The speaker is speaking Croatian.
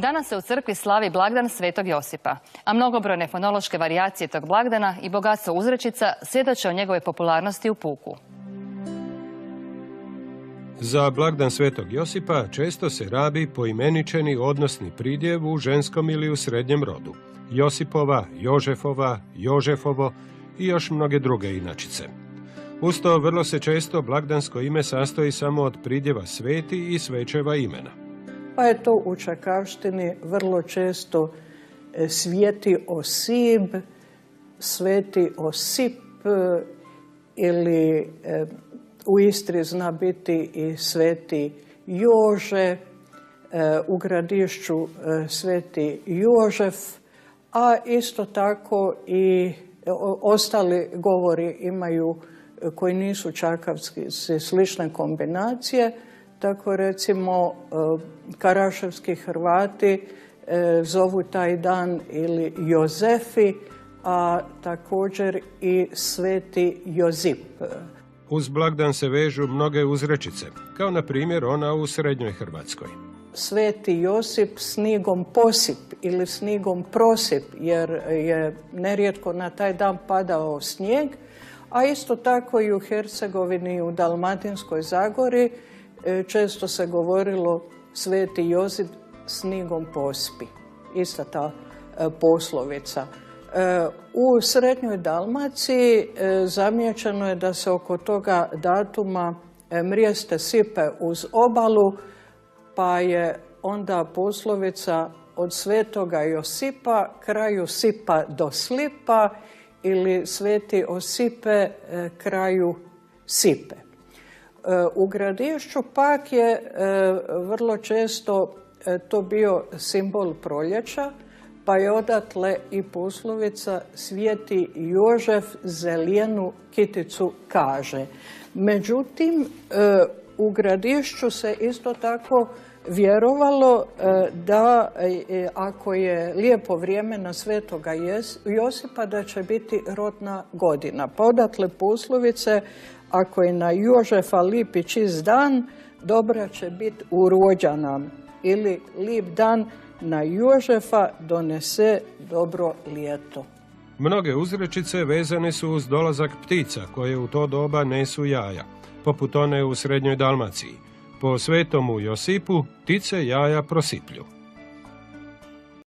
Danas se u crkvi slavi blagdan Svetog Josipa, a mnogobrojne fonološke varijacije tog blagdana i bogatstvo uzrečica svjedoče o njegove popularnosti u puku. Za blagdan Svetog Josipa često se rabi poimeničeni odnosni pridjev u ženskom ili u srednjem rodu. Josipova, Jožefova, Jožefovo i još mnoge druge inačice. Uz to vrlo se često blagdansko ime sastoji samo od pridjeva sveti i svećeva imena. Pa je to u čakavštini vrlo često sveti Osip, sveti Osip ili u Istri zna biti i sveti Jože, u Gradišću sveti Jožef, a isto tako i ostali govori imaju koji nisu čakavski slične kombinacije. Tako recimo karaševski Hrvati zovu taj dan ili Jozefi, a također i sveti Jozip. Uz blagdan se vežu mnoge uzrečice, kao na primjer ona u srednjoj Hrvatskoj. Sveti Josip snigom posip ili snigom prosip, jer je nerijetko na taj dan padao snijeg, a isto tako i u Hercegovini i u Dalmatinskoj Zagori često se govorilo Sveti Josip snigom pospi. Ista ta poslovica. U srednjoj Dalmaciji zamijećeno je da se oko toga datuma mrijeste sipe uz obalu, pa je onda poslovica od Svetoga Josipa kraju sipa do slipa ili Sveti Osipe kraju sipe. U Gradišću pak je vrlo često to bio simbol proljeća, pa je odatle i poslovica Sveti Jožef zeljenu kiticu kaže. Međutim, u Gradišću se isto tako vjerovalo da ako je lijepo vrijeme na Svetoga Josipa da će biti rodna godina. Pa odatle poslovice ako je na Jožefa lip i čist dan, dobra će biti u rođanam. Ili lip dan na Jožefa donese dobro ljeto. Mnoge uzrečice vezane su uz dolazak ptica koje u to doba nesu jaja, poput one u srednjoj Dalmaciji. Po Svetomu Josipu ptice jaja prosiplju.